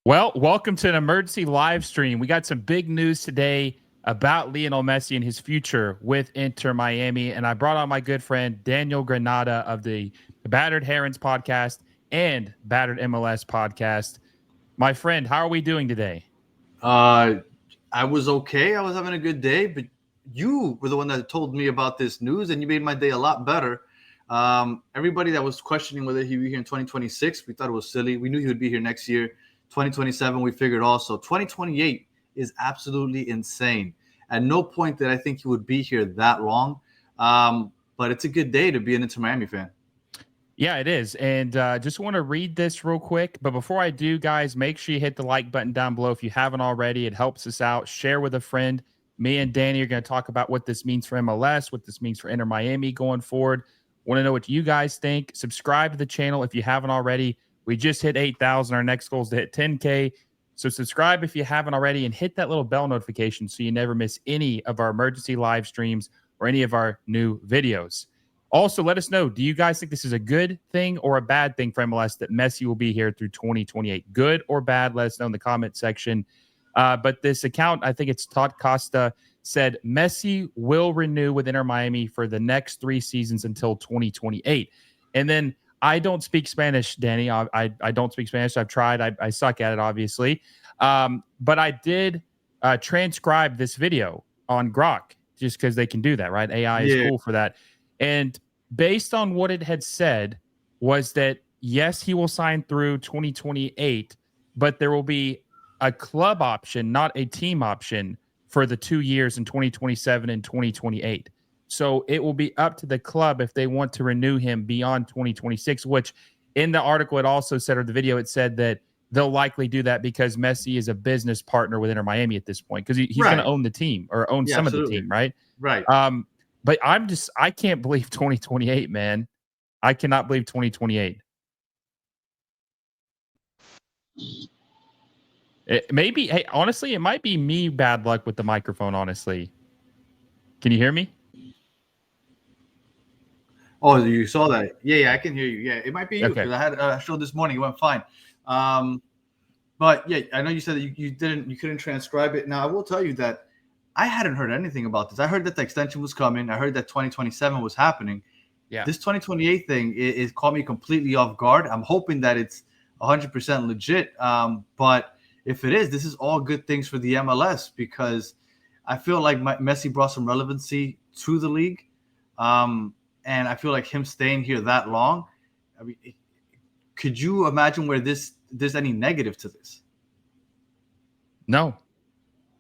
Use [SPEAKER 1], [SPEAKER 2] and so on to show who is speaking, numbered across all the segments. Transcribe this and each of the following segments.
[SPEAKER 1] Well, welcome to an emergency live stream. We got some big news today about Lionel Messi and his future with Inter Miami. And I brought on my good friend Daniel Granada of the Battered Herons podcast and Battered MLS podcast. My friend, how are we doing today?
[SPEAKER 2] I was okay. I was having a good day, but you were the one that told me about this news, and you made my day a lot better. Everybody that was questioning whether he'd be here in 2026, we thought it was silly. We knew he would be here next year. 2027, we figured also. 2028 is absolutely insane. At no point did I think he would be here that long. But it's a good day to be an Inter Miami fan.
[SPEAKER 1] Yeah, it is. And just want to read this real quick. But before I do, guys, make sure you hit the like button down below if you haven't already. It helps us out. Share with a friend. Me and Danny are going to talk about what this means for MLS, what this means for Inter Miami going forward. Want to know what you guys think. Subscribe to the channel if you haven't already. We just hit 8,000. Our next goal is to hit 10K. So subscribe if you haven't already and hit that little bell notification so you never miss any of our emergency live streams or any of our new videos. Also, let us know, do you guys think this is a good thing or a bad thing for MLS that Messi will be here through 2028? Good or bad? Let us know in the comment section. But this account, I think it's totcosta, said Messi will renew with Inter Miami for the next 3 seasons until 2028. And then I don't speak Spanish, Danny. I don't speak Spanish. I've tried. I suck at it, obviously. But I did transcribe this video on Grok just because they can do that, right? AI is cool for that. And based on what it had said was that, yes, he will sign through 2028, but there will be a club option, not a team option, for the 2 years in 2027 and 2028. So it will be up to the club if they want to renew him beyond 2026, which in the article it also said, or the video, it said that they'll likely do that because Messi is a business partner with Inter Miami at this point because he's going to own the team or own some of the team, right?
[SPEAKER 2] Right.
[SPEAKER 1] But I can't believe 2028, man. I cannot believe 2028. Hey, honestly, it might be me bad luck with the microphone, honestly. Can you hear me?
[SPEAKER 2] Oh, you saw that? Yeah, I can hear you. Yeah, it might be you because
[SPEAKER 1] Okay.
[SPEAKER 2] I had a show this morning. It went fine. But yeah, I know you said that you couldn't transcribe it. Now I will tell you that I hadn't heard anything about this. I heard that the extension was coming. I heard that 2027 was happening.
[SPEAKER 1] Yeah.
[SPEAKER 2] This 2028 thing is caught me completely off guard. I'm hoping that it's 100% legit. But if it is, this is all good things for the MLS because I feel like Messi brought some relevancy to the league. And I feel like him staying here that long, I mean, could you imagine where there's any negative to this?
[SPEAKER 1] No.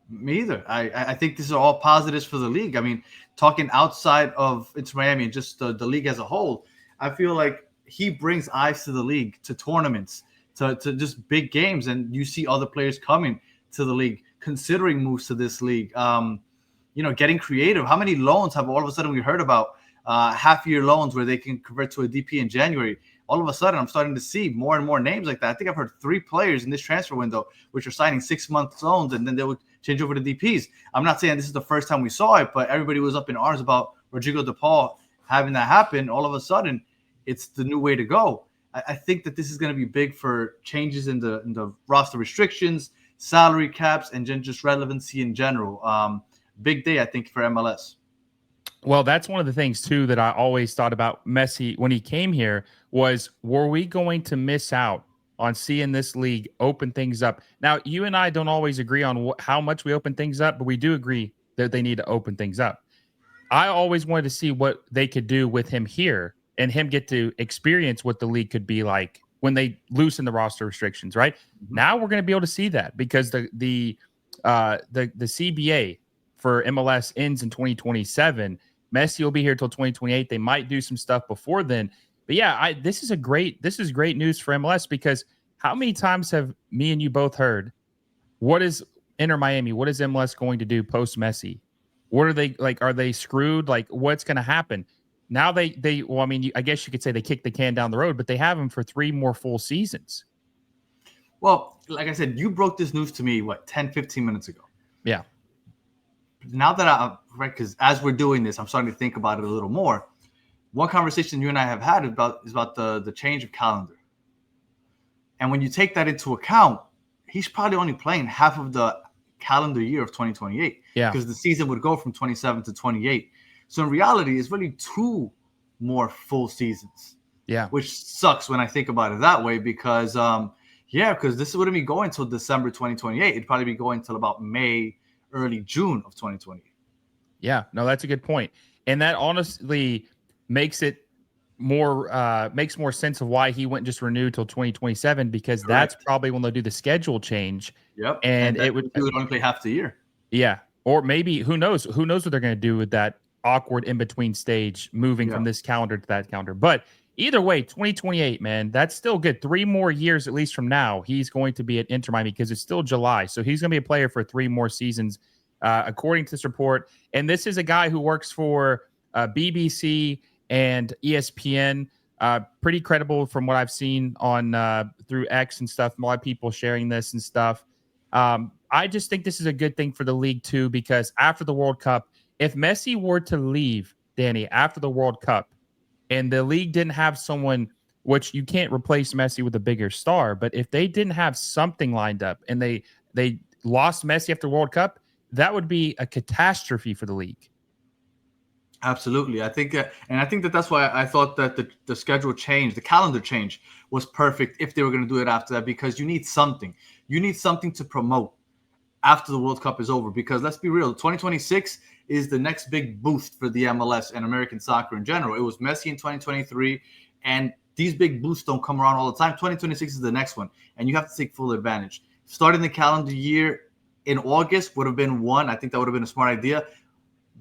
[SPEAKER 2] Me either. I think these are all positives for the league. I mean, talking outside of Inter Miami and just the league as a whole, I feel like he brings eyes to the league, to tournaments, to just big games, and you see other players coming to the league, considering moves to this league. Getting creative. How many loans have all of a sudden we heard about? Half-year loans where they can convert to a DP in January. All of a sudden, I'm starting to see more and more names like that. I think I've heard 3 players in this transfer window which are signing 6-month loans, and then they would change over to DPs. I'm not saying this is the first time we saw it, but everybody was up in arms about Rodrigo De Paul having that happen. All of a sudden, it's the new way to go. I think that this is going to be big for changes in the roster restrictions, salary caps, and just relevancy in general. Big day, I think, for MLS.
[SPEAKER 1] Well, that's one of the things, too, that I always thought about Messi when he came here was, were we going to miss out on seeing this league open things up? Now, you and I don't always agree on how much we open things up, but we do agree that they need to open things up. I always wanted to see what they could do with him here and him get to experience what the league could be like when they loosen the roster restrictions, right? Mm-hmm. Now we're going to be able to see that because the CBA for MLS ends in 2027. Messi will be here till 2028. They might do some stuff before then. But yeah, this is great news for MLS because how many times have me and you both heard, what is Inter Miami? What is MLS going to do post Messi? What are they like? Are they screwed? Like, what's going to happen? Now I guess you could say they kicked the can down the road, but they have him for 3 more full seasons.
[SPEAKER 2] Well, like I said, you broke this news to me, 10, 15 minutes ago.
[SPEAKER 1] Yeah.
[SPEAKER 2] Now that because as we're doing this, I'm starting to think about it a little more. One conversation you and I have had is about the change of calendar. And when you take that into account, he's probably only playing half of the calendar year of 2028.
[SPEAKER 1] Yeah.
[SPEAKER 2] Because the season would go from 27 to 28. So in reality, it's really 2 more full seasons.
[SPEAKER 1] Yeah.
[SPEAKER 2] Which sucks when I think about it that way because, because this wouldn't be going until December 2028. It'd probably be going until about May, early June of 2028.
[SPEAKER 1] Yeah. No, that's a good point. And that honestly makes it makes more sense of why he wouldn't just renew till 2027 because
[SPEAKER 2] Correct.
[SPEAKER 1] that's probably when they'll do the schedule change.
[SPEAKER 2] Yep.
[SPEAKER 1] And
[SPEAKER 2] it would only play half the year.
[SPEAKER 1] Yeah. Or maybe who knows what they're going to do with that awkward in between stage moving from this calendar to that calendar. But either way, 2028, man, that's still good. 3 more years, at least from now, he's going to be at Inter Miami because it's still July. So he's going to be a player for 3 more seasons, according to this report. And this is a guy who works for BBC and ESPN. Pretty credible from what I've seen on through X and stuff. A lot of people sharing this and stuff. I just think this is a good thing for the league too, because after the World Cup, if Messi were to leave, Danny, after the World Cup, and the league didn't have someone, which you can't replace Messi with a bigger star, but if they didn't have something lined up and they lost Messi after World Cup, that would be a catastrophe for the league.
[SPEAKER 2] Absolutely. I think that's why I thought that the schedule change, the calendar change was perfect if they were going to do it after that, because you need something. You need something to promote after the World Cup is over, because let's be real, 2026 is the next big boost for the MLS and American soccer in general. It was Messi in 2023, and these big boosts don't come around all the time. 2026 is the next one, and you have to take full advantage. Starting the calendar year in August would have been one. I think that would have been a smart idea.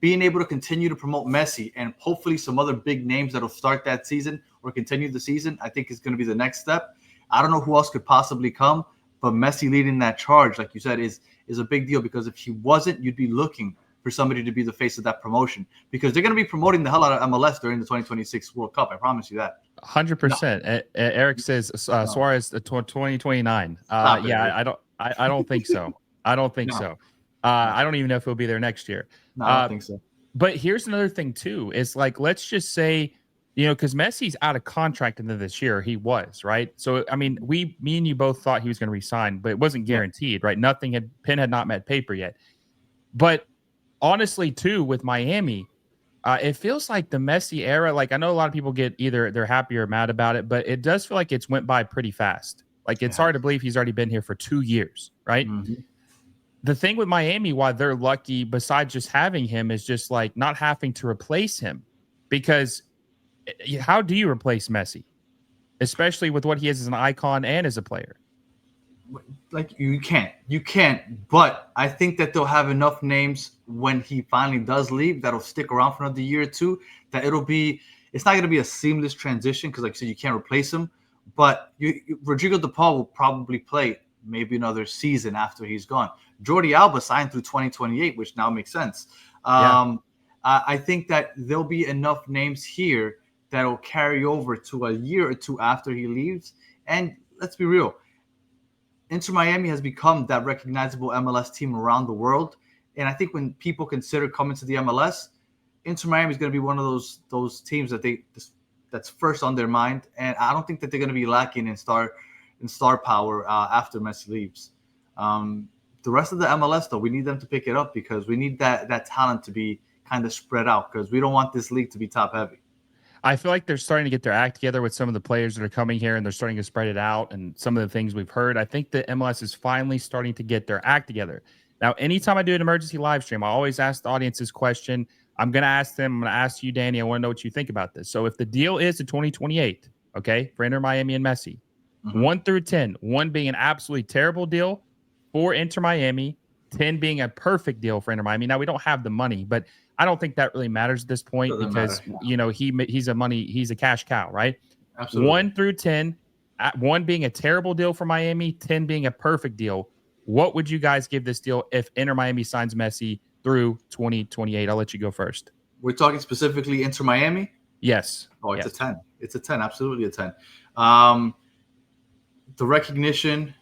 [SPEAKER 2] Being able to continue to promote Messi and hopefully some other big names that will start that season or continue the season, I think is going to be the next step. I don't know who else could possibly come, but Messi leading that charge, like you said, is a big deal, because if he wasn't, you'd be looking for somebody to be the face of that promotion, because they're going to be promoting the hell out of MLS during the 2026 World Cup. I promise you that.
[SPEAKER 1] 100%. No. Eric says Suarez 2029. I don't think so. I don't think so. I don't even know if he'll be there next year.
[SPEAKER 2] No, I don't think so.
[SPEAKER 1] But here's another thing too. Is like, let's just say, because Messi's out of contract into this year. He was, right? So, I mean, me and you both thought he was going to resign, but it wasn't guaranteed, right? Pen had not met paper yet. But honestly, too, with Miami, it feels like the Messi era, like I know a lot of people get either they're happy or mad about it, but it does feel like it's went by pretty fast. Like it's hard to believe he's already been here for 2 years, right? Mm-hmm. The thing with Miami, why they're lucky, besides just having him, is just like not having to replace him, because how do you replace Messi, especially with what he is as an icon and as a player?
[SPEAKER 2] Like you can't, but I think that they'll have enough names when he finally does leave that'll stick around for another year or two, that it's not going to be a seamless transition, because like I said, you can't replace him, but Rodrigo De Paul will probably play maybe another season after he's gone. Jordi Alba signed through 2028, which now makes sense. I think that there'll be enough names here that'll carry over to a year or two after he leaves. And let's be real, Inter Miami has become that recognizable MLS team around the world. And I think when people consider coming to the MLS, Inter Miami is going to be one of those teams that's first on their mind. And I don't think that they're going to be lacking in star power after Messi leaves. The rest of the MLS, though, we need them to pick it up, because we need that talent to be kind of spread out, because we don't want this league to be top heavy.
[SPEAKER 1] I feel like they're starting to get their act together with some of the players that are coming here, and they're starting to spread it out, and some of the things we've heard. I think the MLS is finally starting to get their act together. Now, anytime I do an emergency live stream, I always ask the audience this question. I'm going to ask them. I'm going to ask you, Danny. I want to know what you think about this. So if the deal is to 2028, okay, for Inter Miami and Messi, 1 through 10, 1 being an absolutely terrible deal for Inter Miami, 10 being a perfect deal for Inter Miami. Now, we don't have the money, but I don't think that really matters at this point, because he's a cash cow, right? Absolutely. 1 through 10, 1 being a terrible deal for Miami, 10 being a perfect deal. What would you guys give this deal if Inter Miami signs Messi through 2028? I'll let you go first.
[SPEAKER 2] We're talking specifically Inter Miami?
[SPEAKER 1] Yes.
[SPEAKER 2] Oh, it's a 10. It's a 10. Absolutely a 10. The recognition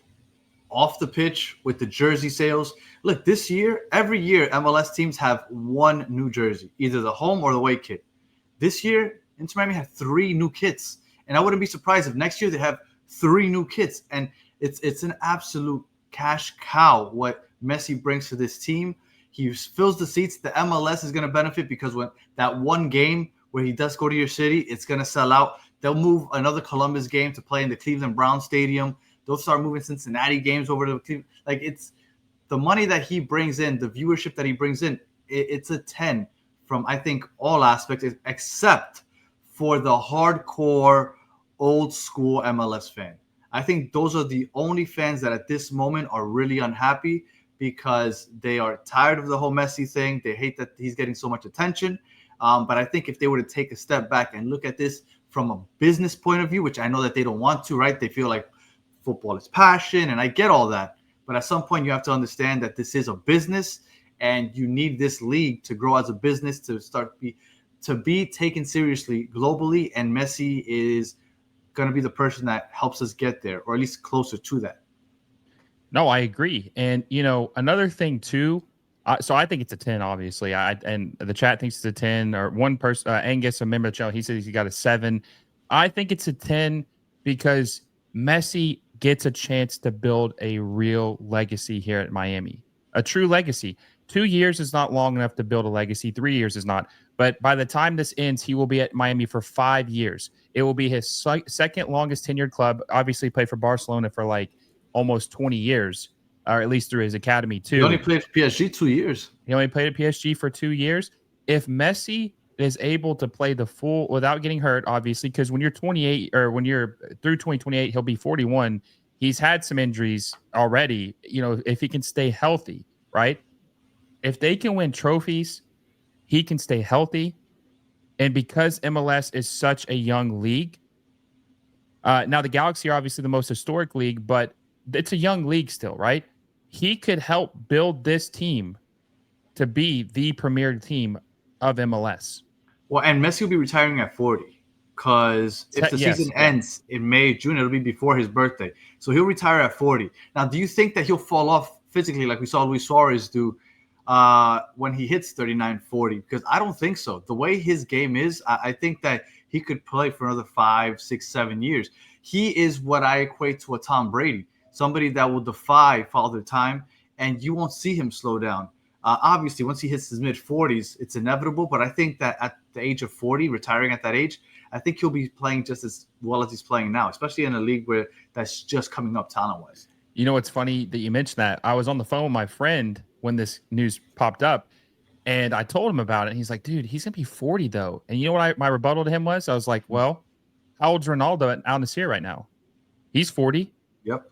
[SPEAKER 2] off the pitch with the jersey sales. Look, this year, every year, MLS teams have 1 new jersey, either the home or the away kit. This year, Inter Miami had 3 new kits. And I wouldn't be surprised if next year they have 3 new kits. And it's an absolute cash cow what Messi brings to this team. He fills the seats. The MLS is going to benefit because when that one game where he does go to your city, it's going to sell out. They'll move another Columbus game to play in the Cleveland Brown Stadium. They'll start moving Cincinnati games over to Cleveland. Like, it's the money that he brings in, the viewership that he brings in. It's a 10 from, I think, all aspects except for the hardcore old school MLS fan. I think those are the only fans that at this moment are really unhappy because they are tired of the whole Messi thing. They hate that he's getting so much attention. But I think if they were to take a step back and look at this from a business point of view, which I know that they don't want to, right? They feel like football is passion, and I get all that. But at some point, you have to understand that this is a business, and you need this league to grow as a business to be taken seriously globally. And Messi is going to be the person that helps us get there, or at least closer to that.
[SPEAKER 1] No, I agree. And, another thing too, so I think it's a 10, obviously. And the chat thinks it's a 10, or one person, Angus, a member of the channel, he says he got a 7. I think it's a 10 because Messi gets a chance to build a real legacy here at Miami, a true legacy. 2 years is not long enough to build a legacy. 3 years is not. But by the time this ends, he will be at Miami for 5 years. It will be his second longest tenured club. Obviously, played for Barcelona for like almost 20 years, or at least through his academy too.
[SPEAKER 2] He only played for PSG 2 years.
[SPEAKER 1] He only played at PSG for 2 years. If Messi is able to play the full without getting hurt, obviously, because when you're 28 or when you're through 2028, he'll be 41. He's had some injuries already. If he can stay healthy, right? If they can win trophies, he can stay healthy. And because MLS is such a young league, now the Galaxy are obviously the most historic league, but it's a young league still, right? He could help build this team to be the premier team of MLS.
[SPEAKER 2] Well, and Messi will be retiring at 40 because if the season ends in May, June, it'll be before his birthday. So he'll retire at 40. Now, do you think that he'll fall off physically like we saw Luis Suarez do when he hits 39, 40? Because I don't think so. The way his game is, I think that he could play for another 5, 6, 7 years. He is what I equate to a Tom Brady, somebody that will defy Father Time, and you won't see him slow down. Obviously, once he hits his mid-40s, it's inevitable. But I think that at the age of 40, retiring at that age, I think he'll be playing just as well as he's playing now, especially in a league where that's just coming up talent-wise.
[SPEAKER 1] It's funny that you mentioned that. I was on the phone with my friend when this news popped up, and I told him about it. And he's like, dude, he's going to be 40, though. And you know what my rebuttal to him was? I was like, well, how old's Ronaldo at Al Nassr right now? He's 40.
[SPEAKER 2] Yep.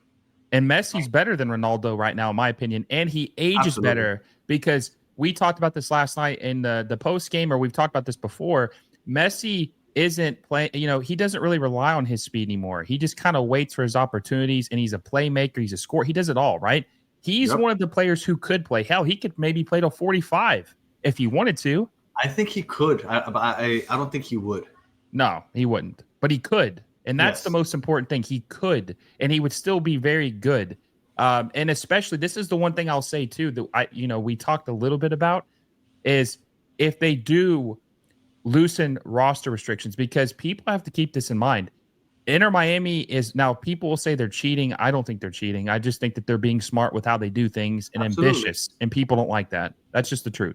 [SPEAKER 1] And Messi's better than Ronaldo right now, in my opinion. And he ages better because we talked about this last night in the post game, or we've talked about this before. Messi isn't playing, he doesn't really rely on his speed anymore. He just kind of waits for his opportunities, and he's a playmaker. He's a scorer. He does it all, right? He's one of the players who could play. Hell, he could maybe play till 45 if he wanted to.
[SPEAKER 2] I think he could. I don't think he would.
[SPEAKER 1] No, he wouldn't. But he could. And that's the most important thing. He could, and he would still be very good. And especially, this is the one thing I'll say too that we talked a little bit about is if they do loosen roster restrictions, because people have to keep this in mind. Inter Miami is now, people will say they're cheating. I don't think they're cheating. I just think that they're being smart with how they do things and ambitious, and people don't like that. That's just the truth.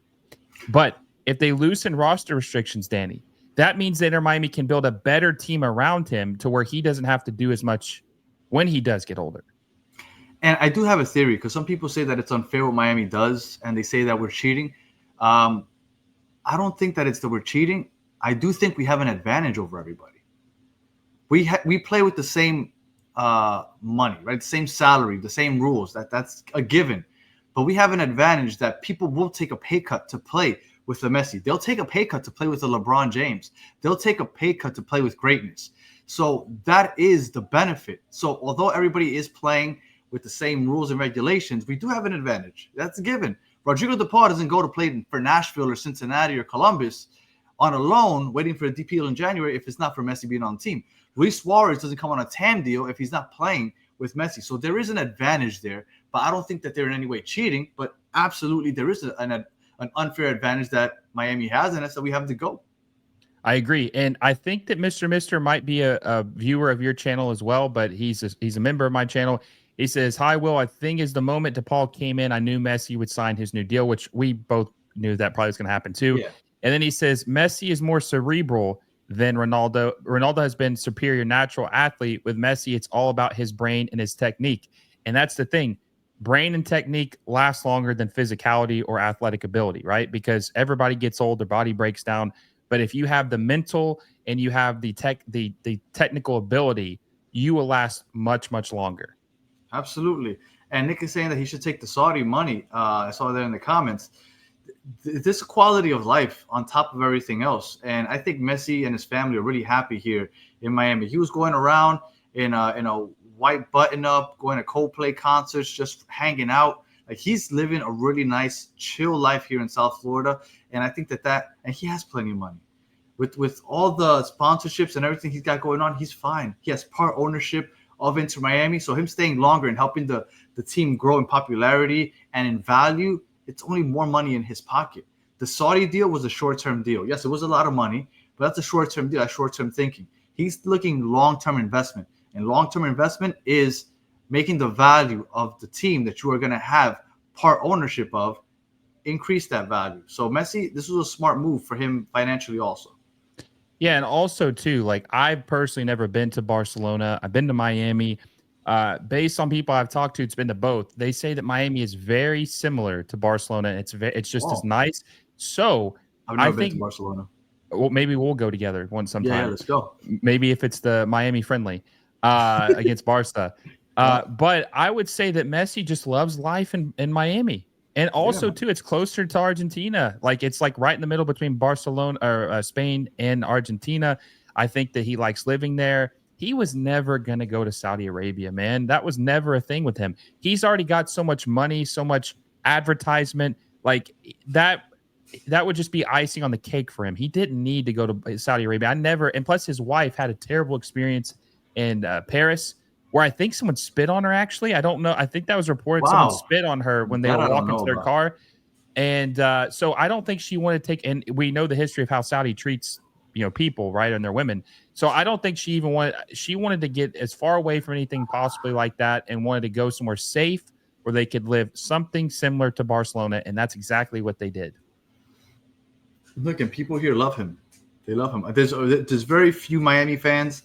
[SPEAKER 1] But if they loosen roster restrictions, Danny, that means that Inter Miami can build a better team around him to where he doesn't have to do as much when he does get older.
[SPEAKER 2] And I do have a theory, because some people say that it's unfair what Miami does, and they say that we're cheating. I don't think that it's that we're cheating. I do think we have an advantage over everybody. We play with the same money, right? The same salary, the same rules. That's a given. But we have an advantage that people will take a pay cut to play with the Messi. They'll take a pay cut to play with the LeBron James. They'll take a pay cut to play with greatness. So that is the benefit. So although everybody is playing with the same rules and regulations, we do have an advantage. That's a given. Rodrigo De Paul doesn't go to play for Nashville or Cincinnati or Columbus on a loan waiting for a DPL in January if it's not for Messi being on the team. Luis Suarez doesn't come on a TAM deal if he's not playing with Messi. So there is an advantage there, but I don't think that they're in any way cheating. But absolutely, there is an unfair advantage that Miami has, and that's that we have to go.
[SPEAKER 1] I agree. And I think that Mr. Mister might be a viewer of your channel as well, but he's a member of my channel. He says, "Hi, Will. I think as the moment DePaul came in, I knew Messi would sign his new deal, which we both knew that probably was going to happen too."
[SPEAKER 2] Yeah,
[SPEAKER 1] And then he says, "Messi is more cerebral than Ronaldo. Ronaldo has been superior natural athlete. With Messi, it's all about his brain and his technique. And that's the thing. Brain and technique last longer than physicality or athletic ability, right? Because everybody gets old, their body breaks down. But if you have the mental and you have the technical ability, you will last much, much longer."
[SPEAKER 2] absolutely. And Nick is saying that he should take the Saudi money. I saw that in the comments. This quality of life on top of everything else. And I think Messi and his family are really happy here in Miami. He was going around in a white button up, going to Coldplay concerts, just hanging out. Like he's living a really nice, chill life here in South Florida. And I think and he has plenty of money. With all the sponsorships and everything he's got going on, he's fine. He has part ownership of Inter Miami. So him staying longer and helping the team grow in popularity and in value, it's only more money in his pocket. The Saudi deal was a short-term deal. Yes, it was a lot of money, but that's a short-term deal. That's short-term thinking. He's looking long-term investment, and long-term investment is making the value of the team that you are going to have part ownership of increase that value. So Messi, this was a smart move for him financially also.
[SPEAKER 1] Yeah, and also too, like I've personally never been to Barcelona. I've been to Miami. Based on people I've talked to, it's been to both. They say that Miami is very similar to Barcelona. It's just as
[SPEAKER 2] Wow.
[SPEAKER 1] nice. So
[SPEAKER 2] I've
[SPEAKER 1] I
[SPEAKER 2] never been to
[SPEAKER 1] think,
[SPEAKER 2] Barcelona.
[SPEAKER 1] well, maybe we'll go together one
[SPEAKER 2] Yeah,
[SPEAKER 1] sometime.
[SPEAKER 2] let's go.
[SPEAKER 1] Maybe if it's the Miami friendly against Barca.
[SPEAKER 2] Yeah,
[SPEAKER 1] But I would say that Messi just loves life in Miami. And
[SPEAKER 2] yeah,
[SPEAKER 1] also,
[SPEAKER 2] man.
[SPEAKER 1] too, it's closer to Argentina. Like it's like right in the middle between Barcelona or Spain and Argentina. I think that he likes living there. He was never going to go to Saudi Arabia, man. That was never a thing with him. He's already got so much money, so much advertisement. Like that that would just be icing on the cake for him. He didn't need to go to Saudi Arabia. I never, and plus his wife had a terrible experience in Paris where I think someone spit on her. Actually, I don't know. I think that was reported someone
[SPEAKER 2] Wow.
[SPEAKER 1] spit on her when they
[SPEAKER 2] That
[SPEAKER 1] were
[SPEAKER 2] I don't
[SPEAKER 1] walking
[SPEAKER 2] know
[SPEAKER 1] to their
[SPEAKER 2] about.
[SPEAKER 1] car, and so I don't think she wanted to take. And we know the history of how Saudi treats people, right, and their women. So I don't think she even wanted. She wanted to get as far away from anything possibly like that, and wanted to go somewhere safe where they could live something similar to Barcelona, and that's exactly what they did.
[SPEAKER 2] Look, and people here love him. They love him. There's very few Miami fans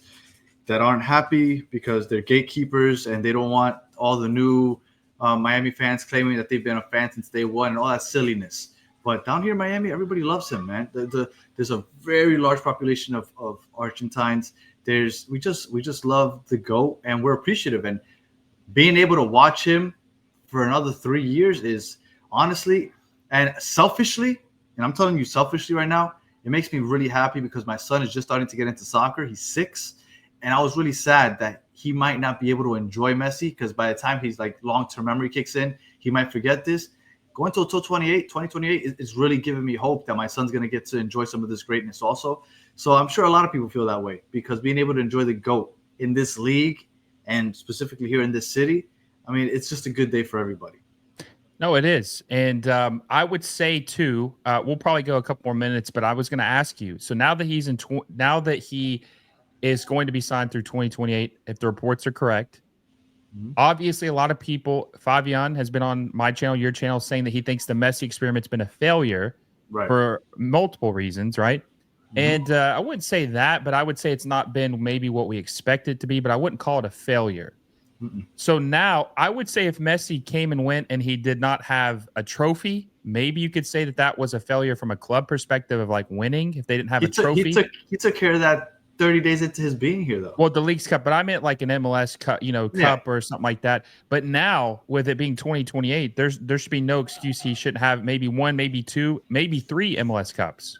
[SPEAKER 2] that aren't happy because they're gatekeepers and they don't want all the new Miami fans claiming that they've been a fan since day one and all that silliness. But down here in Miami, everybody loves him, man. There's a very large population of Argentines. We just love the GOAT and we're appreciative. And being able to watch him for another 3 years is honestly and selfishly, and I'm telling you selfishly right now, it makes me really happy because my son is just starting to get into soccer. He's 6. And I was really sad that he might not be able to enjoy Messi because by the time he's like long-term memory kicks in, he might forget this. Going to 2028 is really giving me hope that my son's going to get to enjoy some of this greatness also. So I'm sure a lot of people feel that way because being able to enjoy the GOAT in this league and specifically here in this city, I mean, it's just a good day for everybody.
[SPEAKER 1] No, it is, and I would say too. We'll probably go a couple more minutes, but I was going to ask you. So now that now that he is going to be signed through 2028, if the reports are correct.
[SPEAKER 2] Mhm.
[SPEAKER 1] Obviously, a lot of people, Fabian has been on my channel, your channel, saying that he thinks the Messi experiment's been a failure
[SPEAKER 2] Right.
[SPEAKER 1] for multiple reasons, right?
[SPEAKER 2] Mhm.
[SPEAKER 1] And I wouldn't say that, but I would say it's not been maybe what we expected to be, but I wouldn't call it a failure.
[SPEAKER 2] Mm-mm.
[SPEAKER 1] So now I would say if Messi came and went and he did not have a trophy, maybe you could say that that was a failure from a club perspective of like winning if they didn't have
[SPEAKER 2] He
[SPEAKER 1] a
[SPEAKER 2] took he
[SPEAKER 1] trophy.
[SPEAKER 2] took he took care of that 30 days into his being here, though.
[SPEAKER 1] Well, the Leagues Cup, but I meant like an MLS cup,
[SPEAKER 2] Yeah.
[SPEAKER 1] cup or something like that. But now with it being 2028, there should be no excuse he shouldn't have maybe one, maybe two, maybe three MLS cups.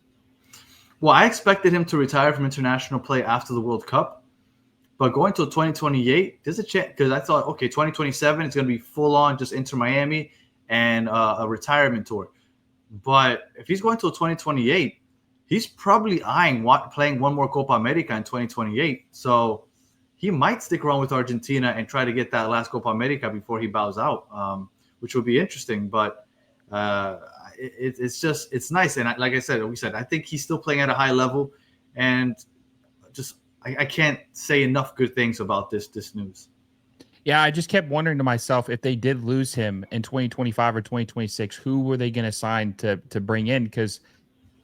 [SPEAKER 2] Well, I expected him to retire from international play after the World Cup, but going to 2028, there's a chance because I thought, okay, 2027 it's going to be full on just Inter Miami and a retirement tour. But if he's going to 2028, he's probably eyeing playing one more Copa America in 2028. So he might stick around with Argentina and try to get that last Copa America before he bows out, which would be interesting. But uh, it's nice. And like I said, I think he's still playing at a high level. And just I can't say enough good things about this news.
[SPEAKER 1] Yeah, I just kept wondering to myself if they did lose him in 2025 or 2026, who were they going to sign to bring in? Because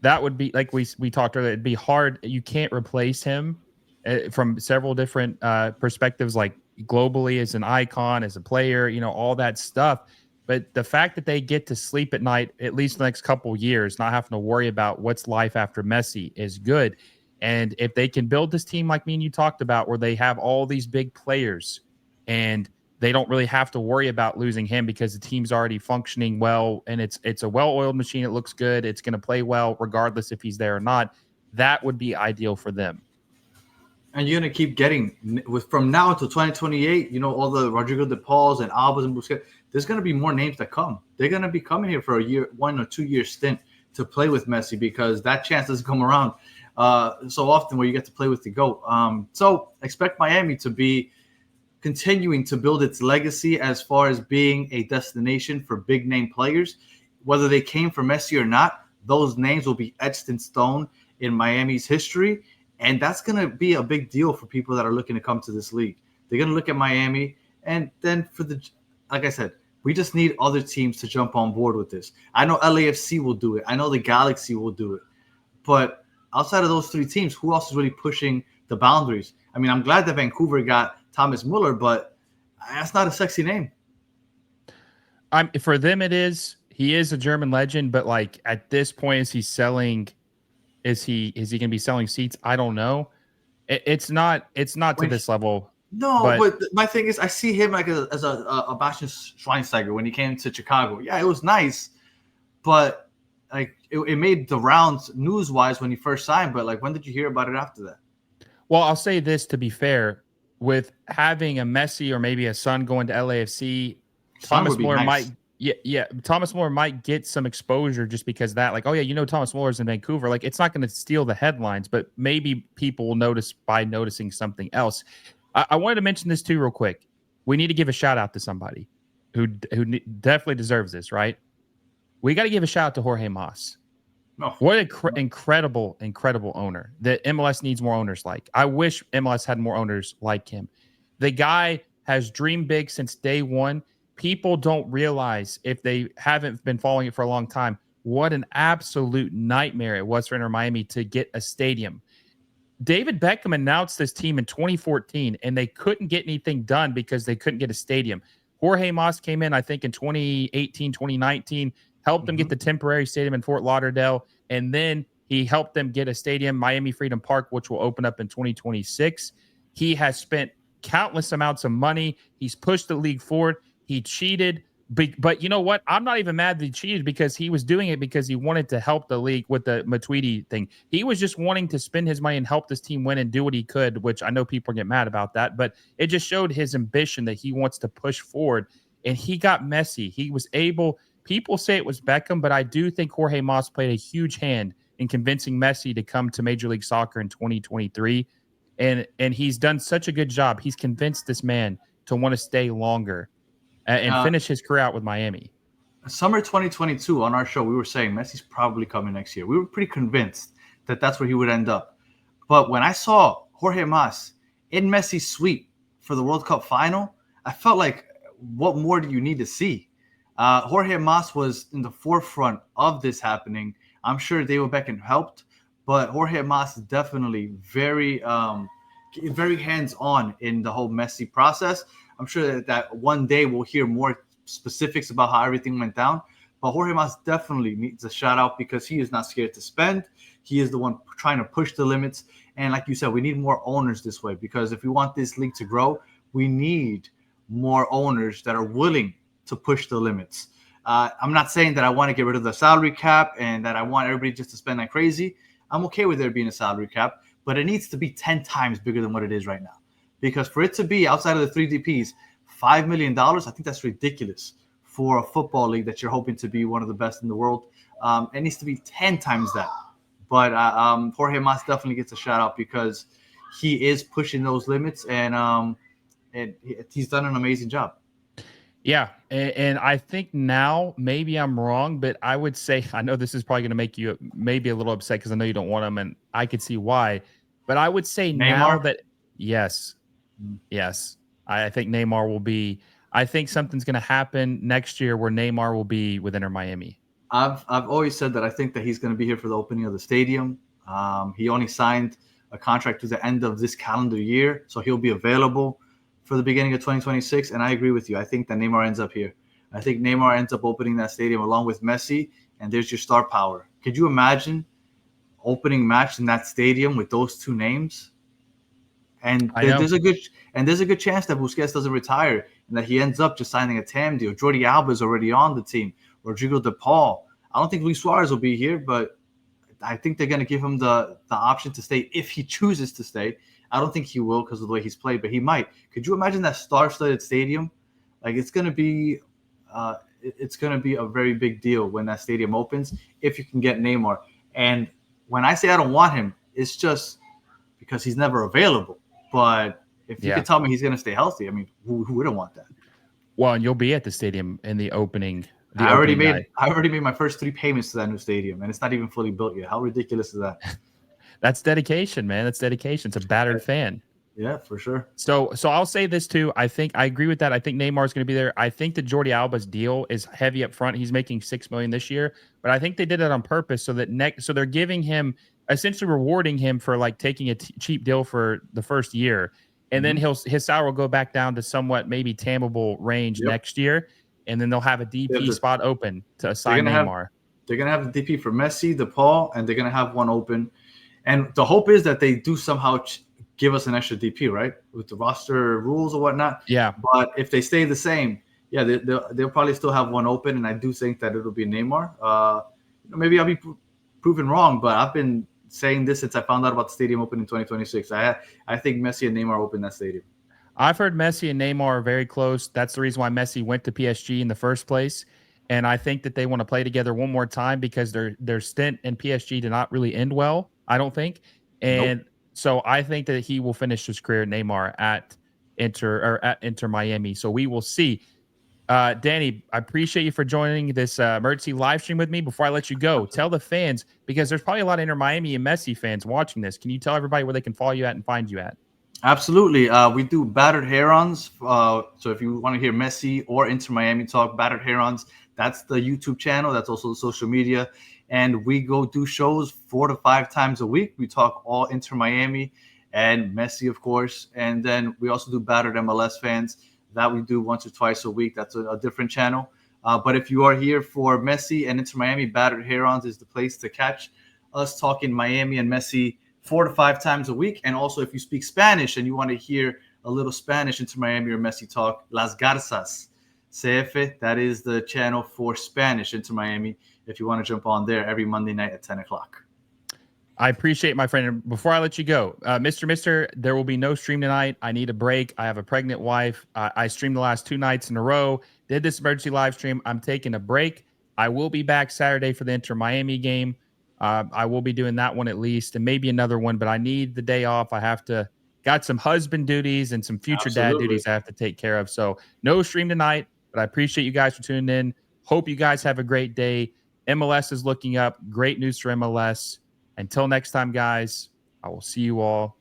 [SPEAKER 1] that would be like we talked earlier. It'd be hard. You can't replace him from several different perspectives, like globally as an icon, as a player, all that stuff. But the fact that they get to sleep at night, at least the next couple years, not having to worry about what's life after Messi is good. And if they can build this team like me and you talked about, where they have all these big players and they don't really have to worry about losing him because the team's already functioning well and it's a well-oiled machine. It looks good. It's going to play well regardless if he's there or not. That would be ideal for them.
[SPEAKER 2] And you're gonna keep getting from now until 2028. All the Rodrigo de Pauls and Albas and Busquets. There's gonna be more names that come. They're gonna be coming here for a year, 1 or 2 year stint to play with Messi because that chance doesn't come around so often where you get to play with the GOAT. So expect Miami to be continuing to build its legacy as far as being a destination for big name players. Whether they came from Messi or not, those names will be etched in stone in Miami's history. And that's going to be a big deal for people that are looking to come to this league. They're going to look at Miami. And then like I said, we just need other teams to jump on board with this. I know LAFC will do it. I know the Galaxy will do it. But outside of those three teams, who else is really pushing the boundaries? I mean, I'm glad that Vancouver got Thomas Muller, but that's not a sexy name.
[SPEAKER 1] For them, it is. He is a German legend, but like at this point, is he selling? Is he going to be selling seats? I don't know. It's not to this level.
[SPEAKER 2] No, but my thing is, I see him like as a Bastian Schweinsteiger when he came to Chicago. Yeah, it was nice, but like it made the rounds news wise when he first signed. But like, when did you hear about it after that?
[SPEAKER 1] Well, I'll say this to be fair, with having a Messi or maybe a son going to LAFC, Thomas Muller might. Yeah. Thomas Muller might get some exposure just because of that. Like, oh yeah, Thomas Muller's in Vancouver. Like, it's not going to steal the headlines, but maybe people will notice by noticing something else. I wanted to mention this too, real quick. We need to give a shout out to somebody who definitely deserves this, right? We got to give a shout out to Jorge Mas. Oh. What an incredible owner that MLS needs more owners like. I wish MLS had more owners like him. The guy has dreamed big since day one. People don't realize, if they haven't been following it for a long time, what an absolute nightmare it was for Inter Miami to get a stadium. David Beckham announced this team in 2014, and they couldn't get anything done because they couldn't get a stadium. Jorge Mas came in, I think, in 2018, 2019, helped them get the temporary stadium in Fort Lauderdale, and then he helped them get a stadium, Miami Freedom Park, which will open up in 2026. He has spent countless amounts of money. He's pushed the league forward. He cheated, but you know what? I'm not even mad that he cheated because he was doing it because he wanted to help the league with the Matuidi thing. He was just wanting to spend his money and help this team win and do what he could, which I know people get mad about that, but it just showed his ambition that he wants to push forward, and he got Messi. He was able – people say it was Beckham, but I do think Jorge Mas played a huge hand in convincing Messi to come to Major League Soccer in 2023, and he's done such a good job. He's convinced this man to want to stay longer and finish his career out with Miami.
[SPEAKER 2] Summer 2022 on our show, we were saying Messi's probably coming next year. We were pretty convinced that that's where he would end up. But when I saw Jorge Mas in Messi's suite for the World Cup final, I felt like, what more do you need to see? Jorge Mas was in the forefront of this happening. I'm sure David Beckham helped, but Jorge Mas is definitely very hands-on in the whole Messi process. I'm sure that one day we'll hear more specifics about how everything went down. But Jorge Mas definitely needs a shout out because he is not scared to spend. He is the one trying to push the limits. And like you said, we need more owners this way because if we want this league to grow, we need more owners that are willing to push the limits. I'm not saying that I want to get rid of the salary cap and that I want everybody just to spend like crazy. I'm okay with there being a salary cap, but it needs to be 10 times bigger than what it is right now. Because for it to be outside of the 3DPs, $5 million, I think that's ridiculous for a football league that you're hoping to be one of the best in the world. It needs to be 10 times that. But Jorge Mas definitely gets a shout out because he is pushing those limits and he's done an amazing job.
[SPEAKER 1] Yeah, and I think now maybe I'm wrong, but I would say, I know this is probably going to make you maybe a little upset because I know you don't want him, and I could see why. But I would say
[SPEAKER 2] Neymar?
[SPEAKER 1] now that yes, I think Neymar will be. I think something's going to happen next year where Neymar will be with Inter Miami.
[SPEAKER 2] I've always said that I think that he's going to be here for the opening of the stadium. He only signed a contract to the end of this calendar year, so he'll be available for the beginning of 2026. And I agree with you. I think that Neymar ends up here. I think Neymar ends up opening that stadium along with Messi, and there's your star power. Could you imagine opening match in that stadium with those two names? And there's a good chance that Busquets doesn't retire and that he ends up just signing a TAM deal. Jordi Alba is already on the team. Rodrigo De Paul. I don't think Luis Suarez will be here, but I think they're going to give him the option to stay if he chooses to stay. I don't think he will because of the way he's played, but he might. Could you imagine that star-studded stadium? Like it's going to be a very big deal when that stadium opens if you can get Neymar. And when I say I don't want him, it's just because he's never available. But if you could tell me he's going to stay healthy, I mean, who wouldn't want that?
[SPEAKER 1] Well, and you'll be at the stadium in the opening.
[SPEAKER 2] I already made my first 3 payments to that new stadium, and it's not even fully built yet. How ridiculous is that?
[SPEAKER 1] That's dedication, man. That's dedication. It's a battered fan.
[SPEAKER 2] Yeah, for sure.
[SPEAKER 1] So I'll say this too. I think I agree with that. I think Neymar is going to be there. I think that Jordi Alba's deal is heavy up front. He's making $6 million this year, but I think they did it on purpose so that so they're giving him, essentially rewarding him for like taking a cheap deal for the first year, and then his salary will go back down to somewhat maybe tamable range next year, and then they'll have a DP spot open to assign Neymar.
[SPEAKER 2] They're gonna have the DP for Messi, De Paul, and they're gonna have one open, and the hope is that they do somehow give us an extra DP, right, with the roster rules or whatnot.
[SPEAKER 1] Yeah.
[SPEAKER 2] But if they stay the same, they'll probably still have one open, and I do think that it'll be Neymar. Maybe I'll be proven wrong, but I've been saying this since I found out about the stadium open in 2026. I think Messi and Neymar open that stadium.
[SPEAKER 1] I've heard Messi and Neymar are very close. That's the reason why Messi went to PSG in the first place. And I think that they want to play together one more time because their stint in PSG did not really end well, I don't think. And so I think that he will finish his career, Neymar, at Inter Miami. So we will see. Danny, I appreciate you for joining this emergency live stream with me. Before I let you go, tell the fans, because there's probably a lot of Inter Miami and Messi fans watching this. Can you tell everybody where they can follow you at and find you at?
[SPEAKER 2] Absolutely. We do Battered Herons. So if you want to hear Messi or Inter Miami talk, Battered Herons, that's the YouTube channel. That's also the social media. And we go do shows 4 to 5 times a week. We talk all Inter Miami and Messi, of course. And then we also do Battered MLS fans. That we do once or twice a week. That's a different channel. But if you are here for Messi and Inter Miami, Battered Herons is the place to catch us talking Miami and Messi 4 to 5 times a week. And also, if you speak Spanish and you want to hear a little Spanish Inter Miami or Messi talk, Las Garzas CF, that is the channel for Spanish Inter Miami. If you want to jump on there every Monday night at 10 o'clock.
[SPEAKER 1] I appreciate it, my friend. And before I let you go, Mr. There will be no stream tonight. I need a break. I have a pregnant wife. I streamed the last 2 nights in a row. Did this emergency live stream. I'm taking a break. I will be back Saturday for the Inter Miami game. I will be doing that one at least, and maybe another one. But I need the day off. Got some husband duties and some future dad duties I have to take care of. So no stream tonight. But I appreciate you guys for tuning in. Hope you guys have a great day. MLS is looking up. Great news for MLS. Until next time, guys, I will see you all